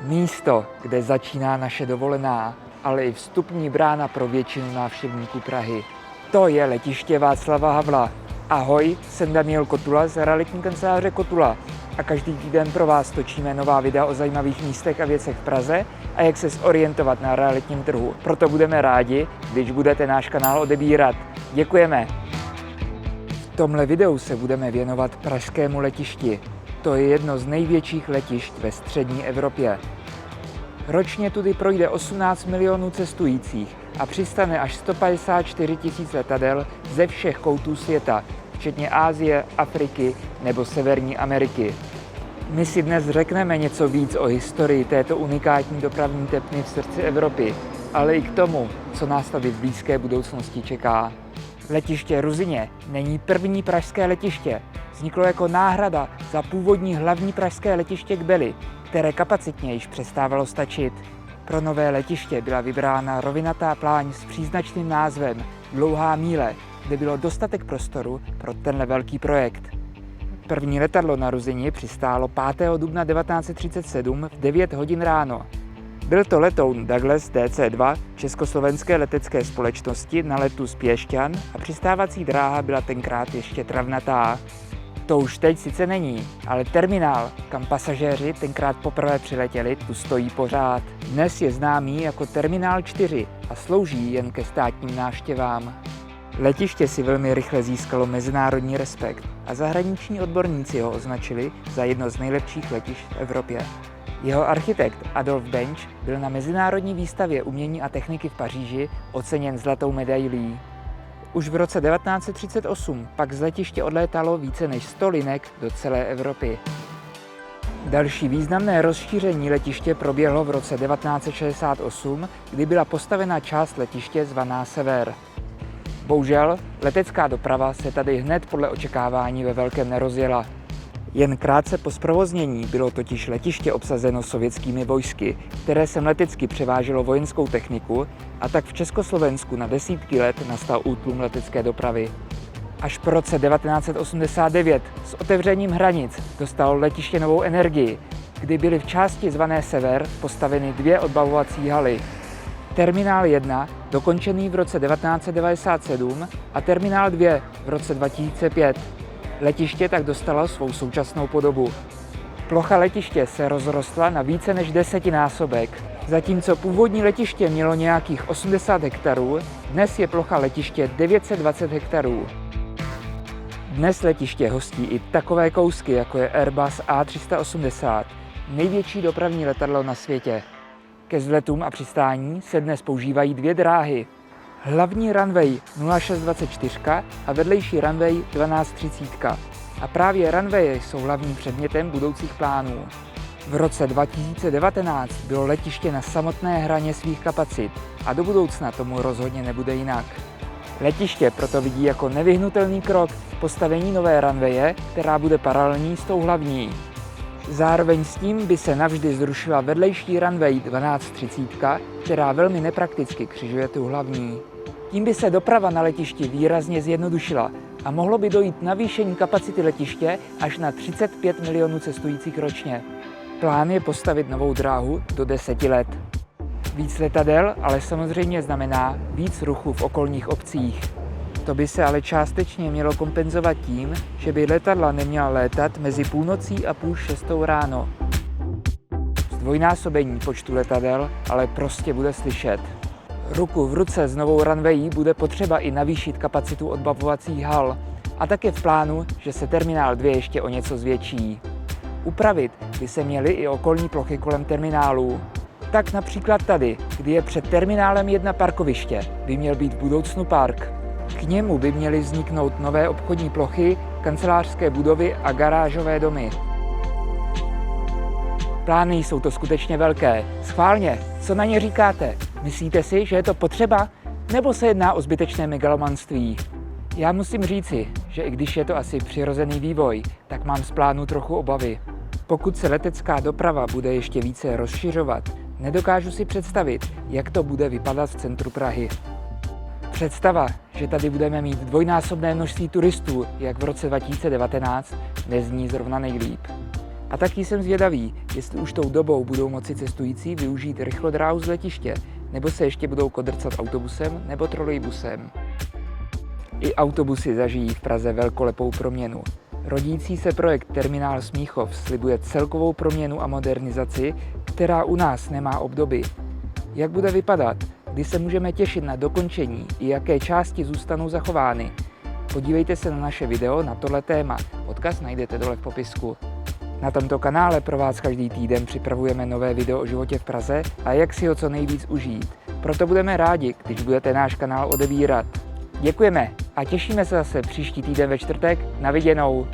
Místo, kde začíná naše dovolená, ale i vstupní brána pro většinu návštěvníků Prahy. To je letiště Václava Havla. Ahoj, jsem Daniel Kotula z realitní kanceláře Kotula a každý týden pro vás točíme nová videa o zajímavých místech a věcech v Praze a jak se zorientovat na realitním trhu. Proto budeme rádi, když budete náš kanál odebírat. Děkujeme! V tomhle videu se budeme věnovat pražskému letišti. To je jedno z největších letišť ve střední Evropě. Ročně tudy projde 18 milionů cestujících a přistane až 154 000 letadel ze všech koutů světa, včetně Asie, Afriky nebo Severní Ameriky. My si dnes řekneme něco víc o historii této unikátní dopravní tepny v srdci Evropy, ale i k tomu, co nás tady v blízké budoucnosti čeká. Letiště Ruzyně není první pražské letiště. Vzniklo jako náhrada za původní hlavní pražské letiště Kbely, které kapacitně již přestávalo stačit. Pro nové letiště byla vybrána rovinatá pláň s příznačným názvem Dlouhá míle, kde bylo dostatek prostoru pro tenhle velký projekt. První letadlo na Ruzyni přistálo 5. dubna 1937 v 9 hodin ráno. Byl to letoun Douglas DC-2 Československé letecké společnosti na letu z Piešťan a přistávací dráha byla tenkrát ještě travnatá. To už teď sice není, ale terminál, kam pasažéři tenkrát poprvé přiletěli, tu stojí pořád. Dnes je známý jako Terminál 4 a slouží jen ke státním návštěvám. Letiště si velmi rychle získalo mezinárodní respekt a zahraniční odborníci ho označili za jedno z nejlepších letišť v Evropě. Jeho architekt Adolf Bench byl na mezinárodní výstavě umění a techniky v Paříži oceněn zlatou medailí. Už v roce 1938 pak z letiště odlétalo více než 100 linek do celé Evropy. Další významné rozšíření letiště proběhlo v roce 1968, kdy byla postavena část letiště zvaná Sever. Bohužel, letecká doprava se tady hned podle očekávání ve velkém nerozjela. Jen krátce po zprovoznění bylo totiž letiště obsazeno sovětskými vojsky, které sem letecky převáželo vojenskou techniku, a tak v Československu na desítky let nastal útlum letecké dopravy. Až po roce 1989 s otevřením hranic dostalo letiště novou energii, kdy byly v části zvané Sever postaveny 2 odbavovací haly. Terminál 1 dokončený v roce 1997 a Terminál 2 v roce 2005. Letiště tak dostalo svou současnou podobu. Plocha letiště se rozrostla na více než 10násobek. Zatímco původní letiště mělo nějakých 80 hektarů, dnes je plocha letiště 920 hektarů. Dnes letiště hostí i takové kousky, jako je Airbus A380, největší dopravní letadlo na světě. Ke vzletům a přistání se dnes používají 2 dráhy. Hlavní runway 0624 a vedlejší runway 1230. A právě runwaye jsou hlavním předmětem budoucích plánů. V roce 2019 bylo letiště na samotné hraně svých kapacit a do budoucna tomu rozhodně nebude jinak. Letiště proto vidí jako nevyhnutelný krok postavení nové runwaye, která bude paralelní s tou hlavní. Zároveň s tím by se navždy zrušila vedlejší runway 1230, která velmi neprakticky křižuje tu hlavní. Tím by se doprava na letišti výrazně zjednodušila a mohlo by dojít navýšení kapacity letiště až na 35 milionů cestujících ročně. Plán je postavit novou dráhu do 10 let. Víc letadel ale samozřejmě znamená víc ruchu v okolních obcích. To by se ale částečně mělo kompenzovat tím, že by letadla neměla létat mezi půlnocí a 5:30 ráno. Zdvojnásobení počtu letadel ale prostě bude slyšet. Ruku v ruce s novou runwayí bude potřeba i navýšit kapacitu odbavovacích hal a tak je v plánu, že se Terminál 2 ještě o něco zvětší. Upravit by se měly i okolní plochy kolem terminálů. Tak například tady, kdy je před Terminálem 1 parkoviště, by měl být v budoucnu park. K němu by měly vzniknout nové obchodní plochy, kancelářské budovy a garážové domy. Plány jsou to skutečně velké. Schválně, co na ně říkáte? Myslíte si, že je to potřeba? Nebo se jedná o zbytečné megalomanství? Já musím říci, že i když je to asi přirozený vývoj, tak mám z plánu trochu obavy. Pokud se letecká doprava bude ještě více rozšiřovat, nedokážu si představit, jak to bude vypadat v centru Prahy. Představa, že tady budeme mít dvojnásobné množství turistů, jak v roce 2019, nezní zrovna nejlíp. A taky jsem zvědavý, jestli už tou dobou budou moci cestující využít rychlodráhu z letiště, nebo se ještě budou kodrcat autobusem nebo trolejbusem. I autobusy zažijí v Praze velkolepou proměnu. Rodící se projekt Terminál Smíchov slibuje celkovou proměnu a modernizaci, která u nás nemá obdoby. Jak bude vypadat, kdy se můžeme těšit na dokončení i jaké části zůstanou zachovány? Podívejte se na naše video na tohle téma, odkaz najdete dole v popisku. Na tomto kanále pro vás každý týden připravujeme nové video o životě v Praze a jak si ho co nejvíc užít. Proto budeme rádi, když budete náš kanál odebírat. Děkujeme a těšíme se zase příští týden ve čtvrtek. Na viděnou.